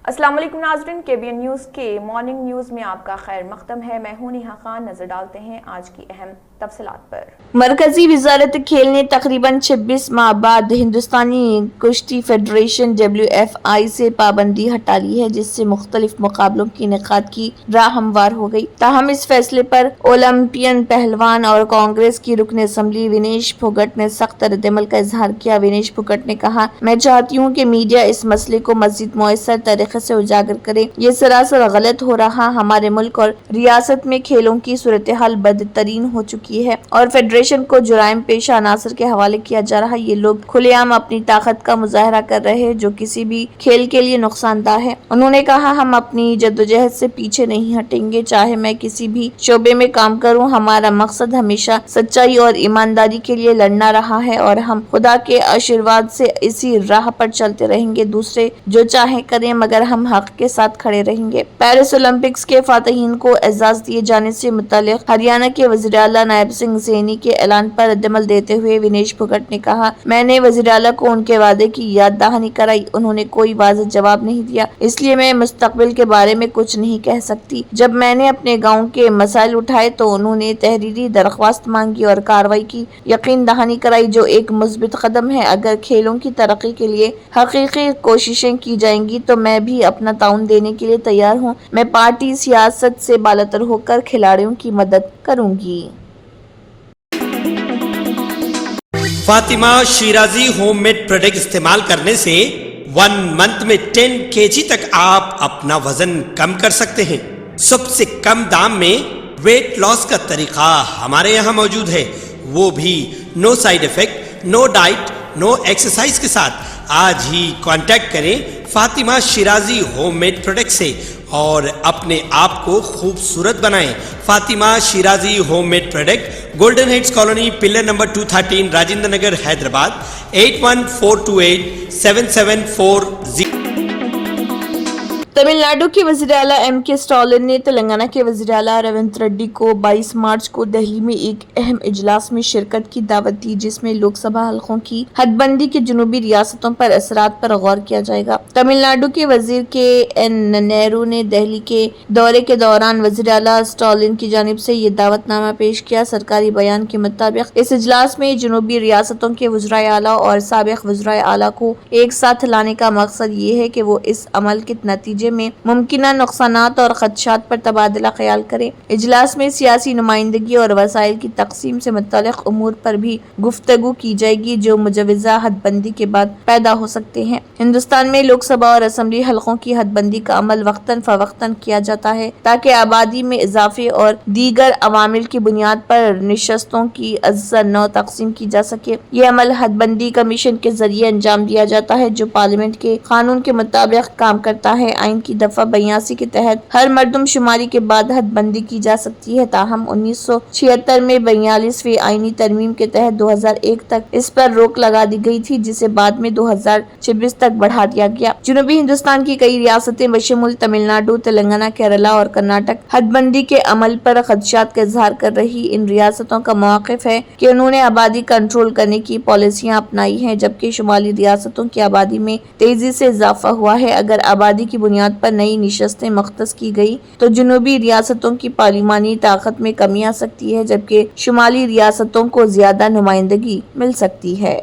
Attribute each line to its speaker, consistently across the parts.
Speaker 1: अस्सलाम वालेकुम नाज़रीन, KBN न्यूज़ के मॉर्निंग न्यूज़ में आपका खैर मक़दम है। मैं हूं नेहा खान। नजर डालते हैं आज की अहम तफसीलात पर।
Speaker 2: मरकजी वज़ारत खेल ने तकरीबन 26 माह बाद हिंदुस्तानी कुश्ती फेडरेशन WFI से पाबंदी हटा ली है, जिससे मुख्तलिफ मुकाबलों की इनेकाद की राह हमवार हो गई। ताहम इस फैसले पर ओलंपियन पहलवान और कांग्रेस की रुकन असम्बली विनेश फोगट ने सख्त रद्दअमल का इजहार किया। विनेश फोगट ने कहा, मैं चाहती हूँ कि मीडिया इस मसले को मज़ीद मुयस्सर तरीके से उजागर करे। ये सरासर गलत हो रहा। हमारे मुल्क और रियासत में खेलों की सूरत हाल बदतरीन हो चुकी है और फेडरेशन को जुराइम पेशा अनासर के हवाले किया जा रहा है। ये लोग खुलेआम अपनी ताकत का मुजाहरा कर रहे हैं, जो किसी भी खेल के लिए नुकसानदा है। उन्होंने कहा, हम अपनी जद्दोजहद से पीछे नहीं हटेंगे, चाहे मैं किसी भी शोबे में काम करूं। हमारा मकसद हमेशा सच्चाई और ईमानदारी के लिए लड़ना रहा है और हम खुदा के आशीर्वाद से इसी राह पर चलते रहेंगे। दूसरे जो चाहे करें, मगर हम हक के साथ खड़े रहेंगे। पेरिस ओलंपिक्स के फातहीन को एजाज दिए जाने से मुतालिक हरियाणा के वज़ीर आला नायब सिंह सैनी के ऐलान पर रद्दअमल देते हुए विनेश फोगट ने कहा, मैंने वज़ीर आला को उनके वादे की याद दहानी कराई। उन्होंने कोई वाज़ेह जवाब नहीं दिया, इसलिए मैं मुस्तकबिल के बारे में कुछ नहीं कह सकती। जब मैंने अपने गाँव के मसाइल उठाए तो उन्होंने तहरीरी दरख्वास्त मांगी और कार्रवाई की यकीन दहानी कराई, जो एक मुस्बित कदम है। अगर खेलों की तरक्की के लिए हकीकी कोशिशें की जाएंगी तो मैं भी अपना ताउन देने के लिए तैयार हूँ। मैं पार्टी सियासत से बालातर होकर खिलाड़ियों की मदद करूंगी।
Speaker 3: फातिमा शिराजी होममेड प्रोडक्ट इस्तेमाल करने से 1 मंथ में 10 kg तक आप अपना वजन कम कर सकते हैं। सबसे कम दाम में वेट लॉस का तरीका हमारे यहाँ मौजूद है, वो भी no side effect, no diet, no exercise के साथ। आज ही कांटेक्ट करें फातिमा शिराजी होममेड प्रोडक्ट से और अपने आप को खूबसूरत बनाएं। Fatima Shirazi homemade product, golden heads colony, pillar number 213, Rajendra Nagar, Hyderabad 81428774 7740।
Speaker 2: Tamil Nadu के वज़ीर आला MK स्टालिन ने तेलंगाना के वज़ीर आला रेवंत रेड्डी को 22 मार्च को दिल्ली में एक अहम इजलास में शिरकत की दावत दी, जिसमें लोकसभा हलकों की हदबंदी के जुनूबी रियासतों पर असरात पर गौर किया जाएगा। तमिलनाडु के वज़ीर KN नेहरू ने दिल्ली के दौरे के दौरान वज़ीर आला स्टालिन की जानिब से ये दावतनामा पेश किया। सरकारी बयान के मुताबिक इस इजलास में जुनूबी रियासतों के वज़राए आला और साबिक़ वज़राए आला को एक साथ लाने का मकसद ये है कि वो इस अमल के नतीजे में मुमकिना नुकसानात और खदशात पर तबादला ख्याल करें। इजलास में सियासी नुमाइंदगी और वसाइल की तकसीम से मुतालिक उमूर पर भी गुफ्तगू की जाएगी, जो मुजवजा हदबंदी के बाद पैदा हो सकते हैं। हिंदुस्तान में लोकसभा और असम्बली हलकों की हदबंदी का अमल वक्तन फवक्तन किया जाता है, ताकि आबादी में इजाफे और दीगर अवामिल की बुनियाद पर निशस्तों की अज़्ज़ा नौ तकसीम की जा सके। ये अमल हदबंदी कमीशन के जरिए अंजाम दिया जाता है, जो पार्लियामेंट के कानून के मुताबिक काम करता है। आइन की दफा 82 के तहत हर मर्दम शुमारी के बाद हदबंदी की जा सकती है। ताहम 1976 में 42वीं आईनी तरमीम के तहत 2001 तक इस पर रोक लगा दी गई थी, जिसे बाद में 2026 तक बढ़ा दिया गया। जनूबी हिंदुस्तान की कई रियासतें बशमूल तमिलनाडु, तेलंगाना, केरला और कर्नाटक हदबंदी के अमल पर खदशात का इजहार कर रही। इन रियासतों का मौक़िफ़ है कि उन्होंने आबादी कंट्रोल करने की पॉलिसियाँ अपनाई हैं, जबकि शुमाली रियासतों की आबादी में तेजी से इजाफा हुआ है। अगर आबादी की बुनियाद पर नई निशस्तें मख्तस की गई तो जनूबी रियासतों की पार्लिमानी ताकत में कमी आ सकती है, जबकि शुमाली रियासतों को ज्यादा नुमाइंदगी मिल सकती है।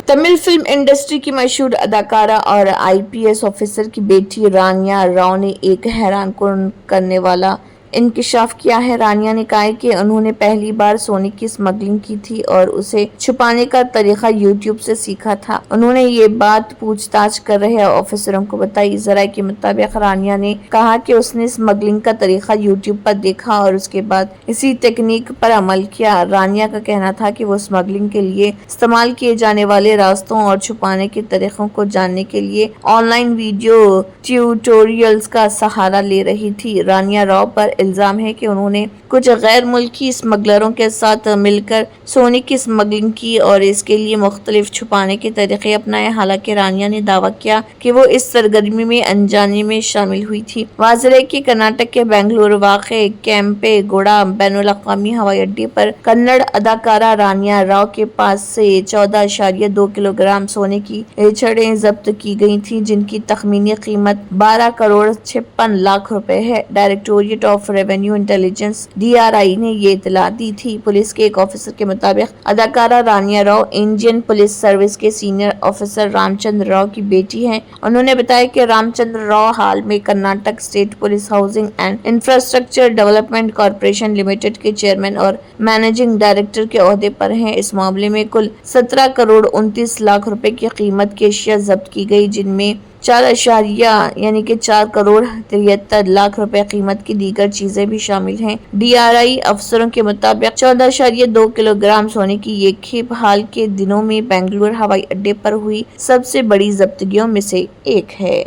Speaker 2: तमिल फिल्म इंडस्ट्री की मशहूर अदाकारा और IPS ऑफिसर की बेटी रानिया राव ने एक हैरानकुन करने वाला इंकशाफ किया है। रानिया ने कहा कि उन्होंने पहली बार सोने की स्मगलिंग की थी और उसे छुपाने का तरीका YouTube से सीखा था। उन्होंने ये बात पूछताछ कर रहे ऑफिसरों को बताई। जराये के मुताबिक रानिया ने कहा कि उसने स्मगलिंग का तरीका YouTube पर देखा और उसके बाद इसी टेक्निक पर अमल किया। रानिया का कहना था कि वो स्मगलिंग के लिए इस्तेमाल किए जाने वाले रास्तों और छुपाने के तरीकों को जानने के लिए ऑनलाइन वीडियो ट्यूटोरियल्स का सहारा ले रही थी। रानिया राव पर الزام ہے کہ انہوں نے کچھ غیر ملکی اسمگلروں کے ساتھ مل کر سونے کی اسمگلنگ کی اور اس کے لیے مختلف چھپانے کے طریقے اپنائے، حالانکہ رانیا نے دعویٰ کیا کہ وہ اس سرگرمی میں انجانے میں شامل ہوئی تھی۔ واضح ہے کہ کرناٹک کے بنگلورو واقع کیمپے گوڑا بین الاقوامی ہوائی اڈے پر کنڑ اداکارہ رانیا راؤ کے پاس سے 14.2 کلو گرام سونے کی چھڑیں ضبط کی گئی تھیں، جن کی تخمینی قیمت 12 کروڑ 56 لاکھ روپے ہے۔ Directorate of revenue intelligence DRI نے یہ اطلاع دی تھی۔ پولیس کے ایک آفیسر کے مطابق اداکارہ Rania Rao Indian police service کے سینئر آفیسر رام چندر راؤ کی بیٹی ہیں۔ انہوں نے بتایا کہ رام چندر راؤ حال میں Karnataka state police housing and infrastructure development corporation limited کے چیئرمین اور مینیجنگ ڈائریکٹر کے عہدے پر ہیں۔ اس معاملے میں کل 17 کروڑ 29 لاکھ روپے کی قیمت کی اشیاء ضبط کی گئی، جن میں 4 کروڑ 73 لاکھ روپے قیمت کی دیگر چیزیں بھی شامل ہیں۔ DRI افسروں کے مطابق 14.2 کلو گرام سونے کی یہ کھیپ حال کے دنوں میں بنگلور ہوائی اڈے پر ہوئی سب سے بڑی ضبطگیوں میں سے ایک ہے۔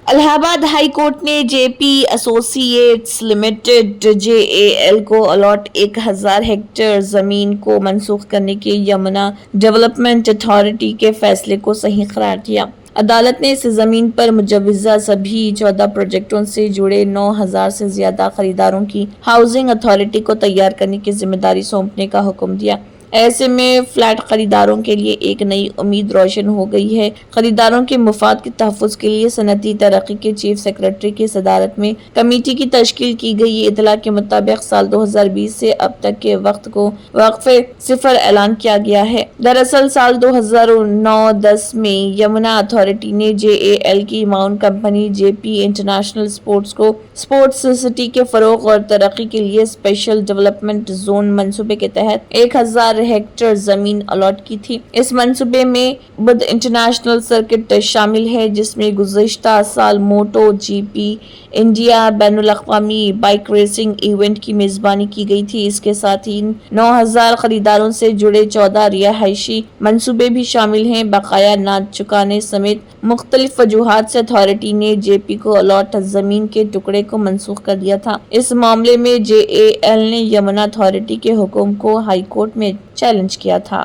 Speaker 2: الہ آباد ہائی کورٹ نے JP ایسوسی ایٹس لمیٹڈ JAL کو الاٹ 1000 ہیکٹر زمین کو منسوخ کرنے کے یمنا ڈیولپمنٹ اتھارٹی کے فیصلے کو صحیح قرار دیا۔ عدالت نے اس زمین پر مجوزہ سبھی 14 پروجیکٹوں سے جڑے 9000 سے زیادہ خریداروں کی ہاؤسنگ اتھارٹی کو تیار کرنے کی ذمہ داری سونپنے کا حکم دیا۔ ایسے میں فلیٹ خریداروں کے لیے ایک نئی امید روشن ہو گئی ہے۔ خریداروں کے مفاد کے تحفظ کے لیے صنعتی ترقی کے چیف سیکرٹری کی صدارت میں کمیٹی کی تشکیل کی گئی۔ یہ اطلاع کے مطابق سال 2020 سے اب تک کے وقت کو وقفے صفر اعلان کیا گیا ہے۔ دراصل سال 2009-10 میں یمنا اتھارٹی نے JAL کی معاون کمپنی JP انٹرنیشنل اسپورٹس کو اسپورٹس سٹی کے فروغ اور ترقی کے لیے اسپیشل ڈیولپمنٹ زون منصوبے کے تحت 1000 ہیکٹر زمین الاٹ کی تھی۔ اس منصوبے میں بدھ انٹرنیشنل سرکٹ شامل ہے، جس میں گزشتہ سال موٹو GP انڈیا بین الاقوامی بائیک ریسنگ ایونٹ کی میزبانی کی گئی تھی۔ اس کے ساتھ ہی 9000 خریداروں سے جڑے 14 رہائشی منصوبے بھی شامل ہیں۔ بقایا نہ چکانے سمیت مختلف وجوہات سے اتھارٹی نے JP کو الاٹ زمین کے ٹکڑے کو منسوخ کر دیا تھا۔ اس معاملے میں JAL نے یمنا اتھارٹی کے حکم کو ہائی کورٹ میں چیلنج کیا تھا۔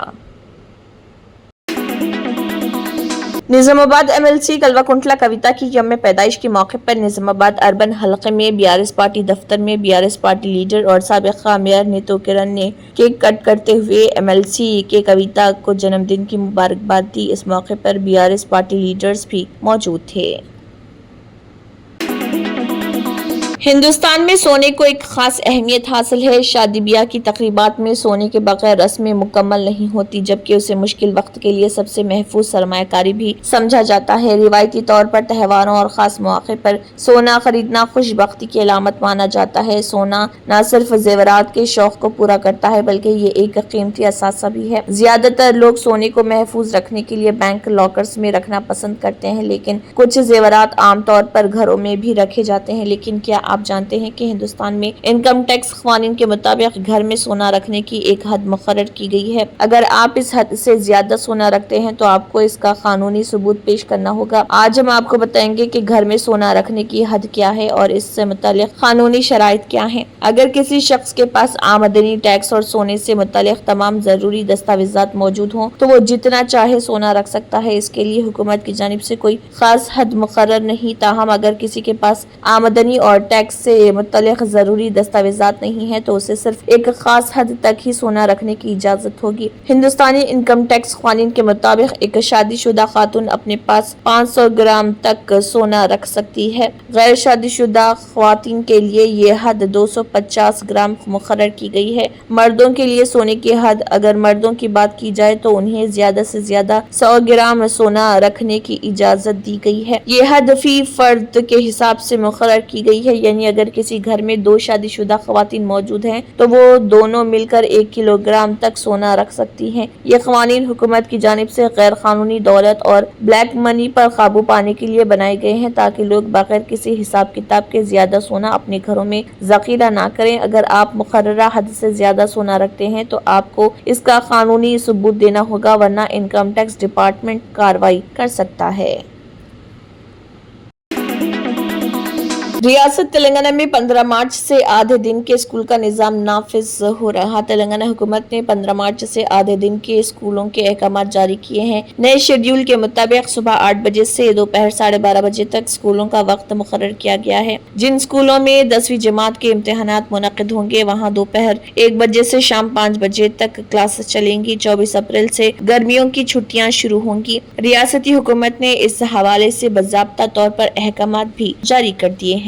Speaker 2: نظام آباد MLC کلوا کنٹلا کویتا کی یوم پیدائش کے موقع پر نظام آباد اربن حلقے میں BRS پارٹی دفتر میں BRS پارٹی لیڈر اور سابق میئر نیتو کرن نے کیک کٹ کرتے ہوئے MLC کے کویتا کو جنم دن کی مبارکباد دی۔ اس موقع پر BRS پارٹی لیڈرز بھی موجود تھے۔ ہندوستان میں سونے کو ایک خاص اہمیت حاصل ہے۔ شادی بیاہ کی تقریبات میں سونے کے بغیر رسمیں مکمل نہیں ہوتی، جبکہ اسے مشکل وقت کے لیے سب سے محفوظ سرمایہ کاری بھی سمجھا جاتا ہے۔ روایتی طور پر تہواروں اور خاص مواقع پر سونا خریدنا خوش بختی کی علامت مانا جاتا ہے۔ سونا نہ صرف زیورات کے شوق کو پورا کرتا ہے بلکہ یہ ایک قیمتی اثاثہ بھی ہے۔ زیادہ تر لوگ سونے کو محفوظ رکھنے کے لیے بینک لاکرز میں رکھنا پسند کرتے ہیں، لیکن کچھ زیورات عام طور پر گھروں میں بھی رکھے جاتے ہیں۔ لیکن کیا آپ جانتے ہیں کہ ہندوستان میں انکم ٹیکس قوانین کے مطابق گھر میں سونا رکھنے کی ایک حد مقرر کی گئی ہے۔ اگر آپ اس حد سے زیادہ سونا رکھتے ہیں تو آپ کو اس کا قانونی ثبوت پیش کرنا ہوگا۔ آج ہم آپ کو بتائیں گے کہ گھر میں سونا رکھنے کی حد کیا ہے اور اس سے متعلق قانونی شرائط کیا ہیں۔ اگر کسی شخص کے پاس آمدنی ٹیکس اور سونے سے متعلق تمام ضروری دستاویزات موجود ہوں تو وہ جتنا چاہے سونا رکھ سکتا ہے۔ اس کے لیے حکومت کی جانب سے کوئی خاص حد مقرر نہیں، تاہم اگر کسی کے پاس آمدنی اور ٹیکس سے متعلق ضروری دستاویزات نہیں ہیں تو اسے صرف ایک خاص حد تک ہی سونا رکھنے کی اجازت ہوگی۔ ہندوستانی انکم ٹیکس قوانین کے مطابق ایک شادی شدہ خاتون اپنے پاس 500 گرام تک سونا رکھ سکتی ہے۔ غیر شادی شدہ خواتین کے لیے یہ حد 250 گرام مقرر کی گئی ہے۔ مردوں کے لیے سونے کی حد، اگر مردوں کی بات کی جائے تو انہیں زیادہ سے زیادہ 100 گرام سونا رکھنے کی اجازت دی گئی ہے۔ یہ حد فی فرد کے حساب سے مقرر کی گئی ہے، یعنی اگر کسی گھر میں 2 شادی شدہ خواتین موجود ہیں تو وہ دونوں مل کر 1 کلو گرام تک سونا رکھ سکتی ہیں۔ یہ قوانین حکومت کی جانب سے غیر قانونی دولت اور بلیک منی پر قابو پانے کے لیے بنائے گئے ہیں تاکہ لوگ بغیر کسی حساب کتاب کے زیادہ سونا اپنے گھروں میں ذخیرہ نہ کریں۔ اگر آپ مقررہ حد سے زیادہ سونا رکھتے ہیں تو آپ کو اس کا قانونی ثبوت دینا ہوگا، ورنہ انکم ٹیکس ڈپارٹمنٹ کارروائی کر سکتا ہے۔ रियासत तेलंगाना में 15 मार्च से आधे दिन के स्कूल का निजाम नाफिज हो रहा। तेलंगाना हुकूमत ने 15 मार्च से आधे दिन के स्कूलों के अहकाम जारी किए हैं। नए शेड्यूल के मुताबिक सुबह 8 बजे से दोपहर 12:30 बजे तक स्कूलों का वक्त मुकर्रर किया गया है। जिन स्कूलों में 10वीं जमात के इम्तिहानात मुनक्किद होंगे वहाँ दोपहर 1 बजे से शाम 5 बजे तक क्लासेस चलेंगी। 24 अप्रैल से गर्मियों की छुट्टियां शुरू होंगी। रियासती हुकूमत ने इस हवाले से बाज़ाब्ता तौर पर अहकामात भी जारी कर दिए हैं।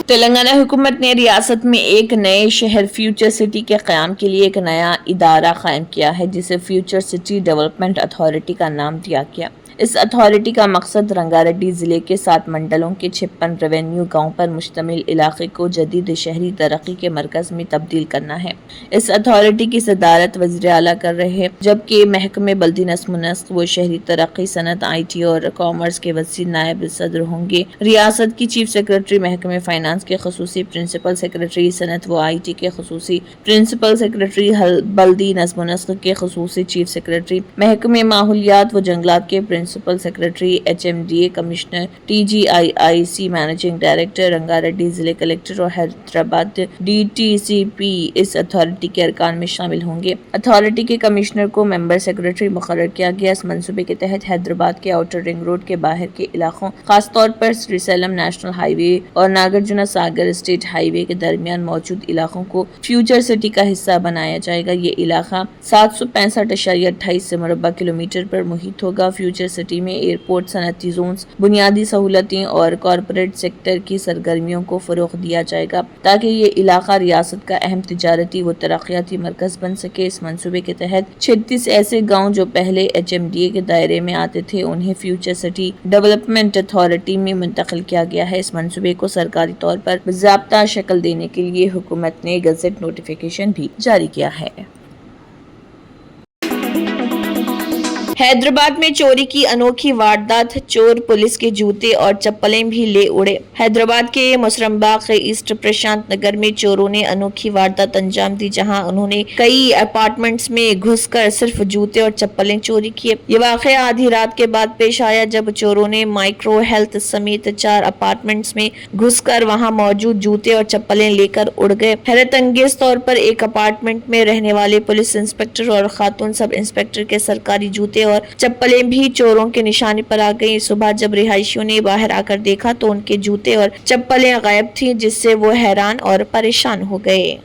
Speaker 2: तेलंगाना हुकूमत ने रियासत में एक नए शहर फ्यूचर सिटी के क़याम के लिए एक नया इदारा कायम किया है, जिसे फ्यूचर सिटी डेवलपमेंट अथॉरिटी का नाम दिया गया। इस अथॉरिटी का मकसद रंगारेड्डी जिले के 7 मंडलों के 56 रेवेन्यू गांव पर मुश्तमिल इलाके को जदीद शहरी तरक्की के मरकज में तब्दील करना है। इस अथॉरिटी की सदारत वज़ीर आला कर रहे हैं, जबकि महकमे बल्दी नस्म नस्ल व शहरी तरक्की, सनत, IT और कॉमर्स के वसी नायब सदर होंगे। रियासत की चीफ सेक्रेटरी, महकमे फाइनेंस के खसूसी प्रिंसिपल सेक्रेटरी, सनत व IT के खसूसी प्रिंसिपल सेक्रेटरी, बल्दी नस्म नस्ल के खसूसी चीफ सेक्रेटरी, महकमे माहौलियात व जंगलात के principal secretary, HMDA commissioner, TGIIC managing director, Rangareddy जिले कलेक्टर और हैदराबाद DTCP इस अथॉरिटी के अरकान में शामिल होंगे। अथॉरिटी के कमिश्नर को मेंबर सेक्रेटरी मुकर्रर किया गया। इस मंसूबे के तहत हैदराबाद के आउटर रिंग रोड के बाहर के इलाकों, खासतौर पर श्रीसेलम नेशनल हाईवे और नागार्जुना सागर स्टेट हाईवे के दरमियान मौजूद इलाकों को फ्यूचर सिटी का हिस्सा बनाया जाएगा। ये इलाका 765.28 मुरब्बा किलोमीटर पर मुहित होगा। फ्यूचर सिटी में एयरपोर्ट, सनती जोन्स, बुनियादी सहूलतें और कॉरपोरेट सेक्टर की सरगर्मियों को फरोग दिया जाएगा, ताकि ये इलाका रियासत का अहम तिजारती व तरक्याती मरकज बन सके। इस मंसूबे के तहत 36 ऐसे गाँव जो पहले HMDA के दायरे में आते थे, उन्हें फ्यूचर सिटी डेवलपमेंट अथॉरिटी में मुंतकिल किया गया है। इस मंसूबे को सरकारी तौर पर बाज़ाब्ता शक्ल देने के लिए हुकूमत ने गज़ट नोटिफिकेशन भी जारी किया है। हैदराबाद में चोरी की अनोखी वारदात, चोर पुलिस के जूते और चप्पलें भी ले उड़े। हैदराबाद के मुसरमबाग के ईस्ट प्रशांत नगर में चोरों ने अनोखी वारदात अंजाम दी, जहां उन्होंने कई अपार्टमेंट्स में घुसकर सिर्फ जूते और चप्पलें चोरी किए। ये वाकया आधी रात के बाद पेश आया, जब चोरों ने माइक्रो हेल्थ समेत 4 अपार्टमेंट्स में घुसकर वहां मौजूद जूते और चप्पलें लेकर उड़ गए। हैरत अंगेज तौर पर एक अपार्टमेंट में रहने वाले पुलिस इंस्पेक्टर और खातून सब इंस्पेक्टर के सरकारी जूते और चप्पलें भी चोरों के निशाने पर आ गई। सुबह जब रिहायशियों ने बाहर आकर देखा तो उनके जूते और चप्पलें गायब थीं, जिससे वो हैरान और परेशान हो गए।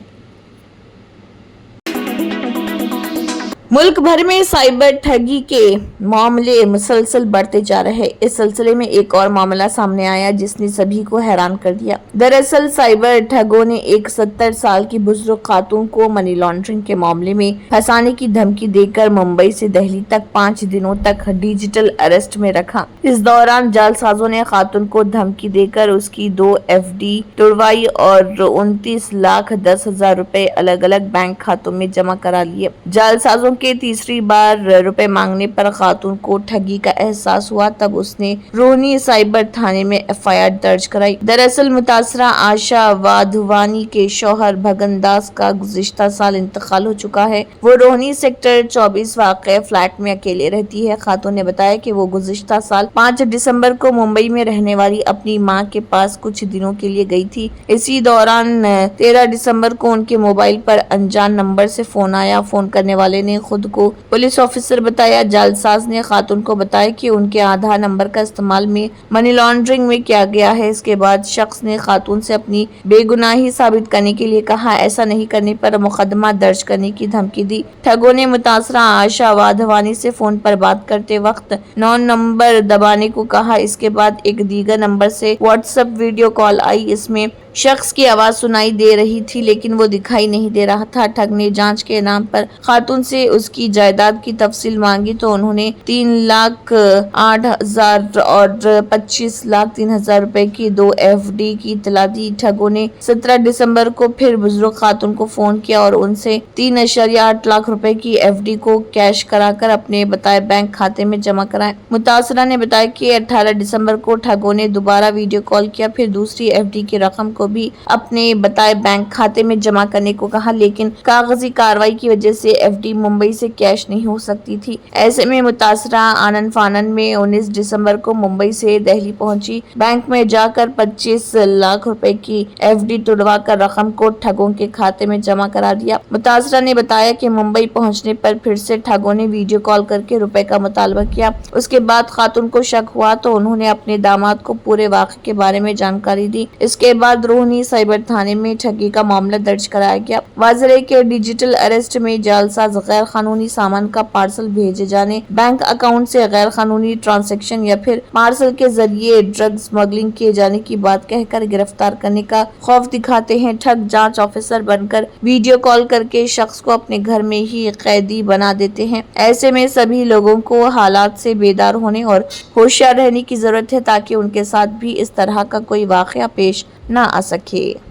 Speaker 2: मुल्क भर में साइबर ठगी के मामले मुसलसल बढ़ते जा रहे हैं। इस सिलसिले में एक और मामला सामने आया जिसने सभी को हैरान कर दिया। दरअसल साइबर ठगों ने एक 70 साल की बुजुर्ग खातून को मनी लॉन्ड्रिंग के मामले में फंसाने की धमकी देकर मुंबई से दिल्ली तक 5 दिनों तक डिजिटल अरेस्ट में रखा। इस दौरान जालसाजों ने खातून को धमकी देकर उसकी 2 FD तुड़वाई और 29,10,000 रुपए अलग अलग बैंक खातों में जमा करा लिए। जालसाजों के तीसरी बार रुपए मांगने पर खातून को ठगी का एहसास हुआ, तब उसने रोहनी साइबर थाने में FIR दर्ज कराई। दरअसल मुतासरा आशा वाधवानी के शौहर भगन दास का गुज़िश्ता साल इंतकाल हो चुका है। वो रोहनी सेक्टर 24 वाक़े फ्लैट में अकेले रहती है। खातून ने बताया कि वो गुज़िश्ता साल 5 दिसंबर को मुंबई में रहने वाली अपनी मां के पास कुछ दिनों के लिए गई थी। इसी दौरान 13 दिसंबर को उनके मोबाइल पर अनजान नंबर से फोन आया। फोन करने वाले ने खुद को पुलिस ऑफिसर बताया। जालसाज ने खातून को बताया कि उनके आधार नंबर का इस्तेमाल में मनी लॉन्ड्रिंग में किया गया है। इसके बाद शख्स ने खातून से अपनी बेगुनाही साबित करने के लिए कहा। ऐसा नहीं करने पर मुकदमा दर्ज करने की धमकी दी। ठगों ने मुतासरा आशा वाधवानी से फोन पर बात करते वक्त 9 नंबर दबाने को कहा। इसके बाद एक दीगर नंबर से व्हाट्सएप वीडियो कॉल आई। इसमें शख्स की आवाज सुनाई दे रही थी, लेकिन वो दिखाई नहीं दे रहा था। ठग ने जांच के नाम पर खातून से उसकी जायदाद की तफसील मांगी तो उन्होंने 3,08,000 और 25,03,000 रुपए की 2 FD की इतला दी। ठगों ने 17 दिसंबर को फिर बुजुर्ग खातून को फोन किया और उनसे 3.8 लाख रुपए की FD को कैश कराकर अपने बताए बैंक खाते में जमा कराए। मुतासरा ने बताया कि 18 दिसंबर को ठगों ने दोबारा वीडियो कॉल किया, फिर दूसरी FD की रकम को को भी अपने बताए बैंक खाते में जमा करने को कहा, लेकिन कागजी कार्रवाई की वजह से एफडी मुंबई से कैश नहीं हो सकती थी। ऐसे में मुतासरा आनन फानन में 19 दिसंबर को मुंबई से दिल्ली पहुंची। बैंक में जाकर 25 लाख रुपए की एफडी तुड़वा कर रकम को ठगों के खाते में जमा करा दिया। मुतासरा ने बताया कि मुंबई पहुंचने पर फिर से ठगों ने वीडियो कॉल करके रुपए का मुतालबा किया। उसके बाद खातून को शक हुआ तो उन्होंने अपने दामाद को पूरे वाक़े के बारे में जानकारी दी। इसके बाद रोहिणी साइबर थाने में ठगी का मामला दर्ज कराया गया। वाज़ेह है कि डिजिटल अरेस्ट में जालसाज गैर कानूनी सामान का पार्सल भेजे जाने, बैंक अकाउंट से गैर कानूनी ट्रांसैक्शन या फिर पार्सल के जरिए ड्रग स्मगलिंग किए जाने की बात कहकर गिरफ्तार करने का खौफ दिखाते हैं। ठग जांच ऑफिसर बनकर वीडियो कॉल करके शख्स को अपने घर में ही कैदी बना देते हैं। ऐसे में सभी लोगों को हालात से बेदार होने और होशियार रहने की जरूरत है ताकि उनके साथ भी इस तरह का कोई वाकया पेश न आ सके।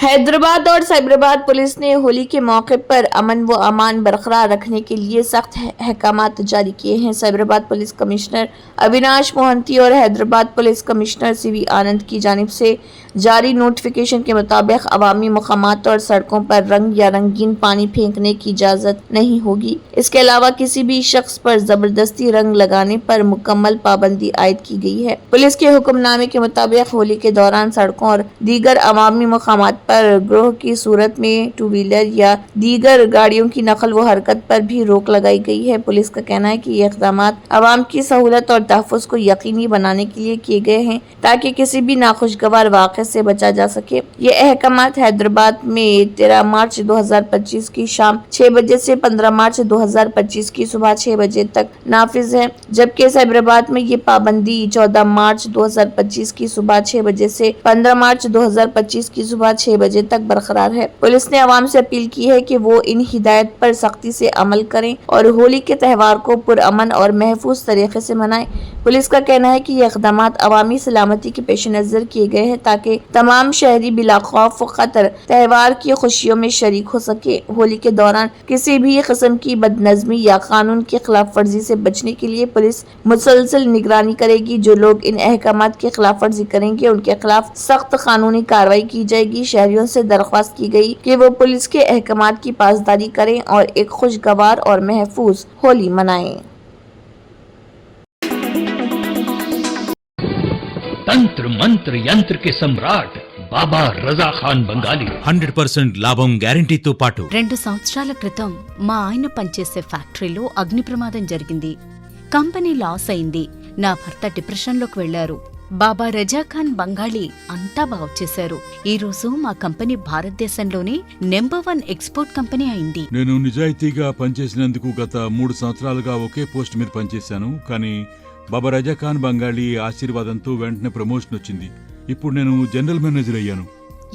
Speaker 2: हैदराबाद और साइबराबाद पुलिस ने होली के मौके पर अमन व अमान बरकरार रखने के लिए सख्त अहकामात जारी किए हैं। साइबराबाद पुलिस कमिश्नर अविनाश मोहंती और हैदराबाद पुलिस कमिश्नर सीवी आनंद की जानिब से जारी नोटिफिकेशन के मुताबिक अवामी मकामात और सड़कों पर रंग या रंगीन पानी फेंकने की इजाजत नहीं होगी। इसके अलावा किसी भी शख्स पर जबरदस्ती रंग लगाने पर मुकम्मल पाबंदी आयद की गई है। पुलिस के हुक्मनामे के मुताबिक होली के दौरान सड़कों और दीगर अवामी मकामात पर गिरोह की सूरत में टू व्हीलर या दीगर गाड़ियों की नकल व हरकत पर भी रोक लगाई गई है। पुलिस का कहना है कि ये इक़दामात अवाम की सहूलत और तहफ़्फ़ुज़ को यकीनी बनाने के लिए किए गए हैं ताकि किसी भी नाखुशगवार वाक़े से बचा जा सके। ये अहकामात हैदराबाद में 13 मार्च 2025 की शाम 6 बजे से 15 मार्च 2025 की सुबह 6 बजे तक नाफिज है, जबकि साइबराबाद में ये पाबंदी 14 मार्च 2025 की सुबह 6 बजे से 15 मार्च 2025 की सुबह 6 बजे तक बरकरार है। पुलिस ने आवाम से अपील की है कि वो इन हिदायत पर सख्ती से अमल करें और होली के त्यौहार को पुरअमन और महफूज तरीके से मनाएं। पुलिस का कहना है कि ये इक़दामात अवामी सलामती के पेश नज़र किए गए हैं ताकि तमाम शहरी बिला खौफ व खतर त्यौहार की खुशियों में शरीक हो सके। होली के दौरान किसी भी किस्म की बदनज़मी या कानून की खिलाफ वर्जी से बचने के लिए पुलिस मुसलसल निगरानी करेगी। जो लोग इन अहकामात की खिलाफ वर्जी करेंगे उनके खिलाफ सख्त कानूनी कार्रवाई की जाएगी। शहरियों से दरख्वास्त की गई कि वो पुलिस के अहकामात की पासदारी करें और एक खुशगवार और महफूज होली मनाएं।
Speaker 4: तंत्र मंत्र यंत्र के सम्राट బాబా రజా ఖాన్ బంగాలి
Speaker 5: 100% లాభం గ్యారెంటీతో పాటు
Speaker 6: 2 సంవత్సరాల క్రితం మా ఆయన పనిచేసే ఫ్యాక్టరీలో అగ్ని ప్రమాదం జరిగింది. కంపెనీ లాస్ అయింది. నా భర్త డిప్రెషన్లోకి వెళ్లారు. బాబా రజా ఖాన్ బంగాళీ అంతా బాగు చేశారు. ఈ రోజు మా కంపెనీ భారతదేశంలోనే నెంబర్ 1 ఎక్స్పోర్ట్ కంపెనీ అయింది.
Speaker 7: నేను నిజాయితీగా పనిచేసినందుకు గత 3 సంవత్సరాలుగా ఒకే పోస్ట్ మీద పనిచేశాను. కానీ బాబా రజా ఖాన్ బంగాళీ ఆశీర్వాదంతో వెంటనే ప్రమోషన్ వచ్చింది. ఇప్పుడు నేను జనరల్ మేనేజర్ అయ్యాను.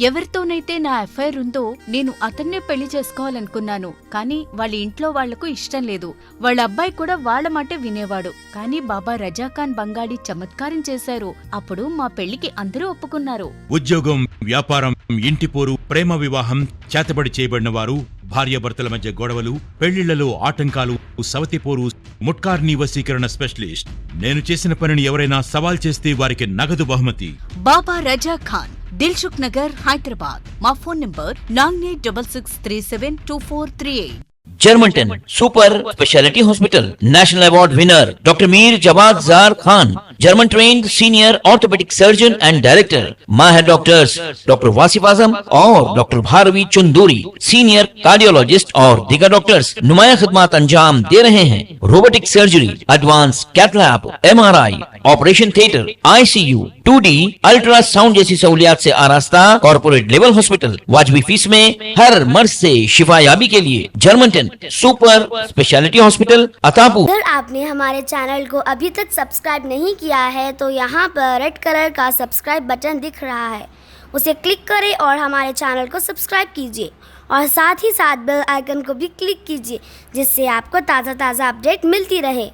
Speaker 6: ఎవరితోనైతే నా అఫైర్ ఉందో నేను అతన్నే పెళ్లి చేసుకోవాలనుకున్నాను. కానీ వాళ్ళ ఇంట్లో వాళ్లకు ఇష్టం లేదు. వాళ్ళ అబ్బాయి కూడా వాళ్ళ మాటే వినేవాడు. కానీ బాబా రజా ఖాన్ బంగాళీ చమత్కారం చేశారు. అప్పుడు మా పెళ్లికి అందరూ ఒప్పుకున్నారు.
Speaker 5: ఉద్యోగం, వ్యాపారం, ఇంటి పోరు, ప్రేమ వివాహం, చేతబడి చేయబడిన వారు, భార్యాభర్తల మధ్య గొడవలు, పెళ్లిళ్లలో ఆటంకాలు, సవతిపోరు, ముట్కార్నీ వశీకరణ స్పెషలిస్ట్. నేను చేసిన పనిని ఎవరైనా సవాల్ చేస్తే వారికి నగదు బహుమతి.
Speaker 6: బాబా రజా ఖాన్, దిల్సుఖ్ నగర్, హైదరాబాద్. మా phone number 9866372438.
Speaker 8: Germanten super speciality hospital, national award winner doctor Mir Jawad Zar Khan, German trained senior orthopaedic surgeon and director, माहिर डॉक्टर्स डॉक्टर वासिफ आजम और doctor Bharavi Chunduri, senior cardiologist और दीगर डॉक्टर्स नुमाया खिदमत अंजाम दे रहे हैं। Robotic surgery, advance cath lab, MRI, operation theatre, ICU, 2D ultrasound जैसी सहूलियात से आरास्ता कॉर्पोरेट लेवल हॉस्पिटल। वाजबी फीस में हर मर्ज से शिफायाबी के लिए Germanton super speciality hospital, Attapur.
Speaker 9: अगर आपने हमारे चैनल को अभी तक सब्सक्राइब नहीं किया है तो यहाँ पर रेड कलर का सब्सक्राइब बटन दिख रहा है, उसे क्लिक करें और हमारे चैनल को सब्सक्राइब कीजिए और साथ ही साथ बेल आइकन को भी क्लिक कीजिए जिससे आपको ताज़ा अपडेट मिलती रहे।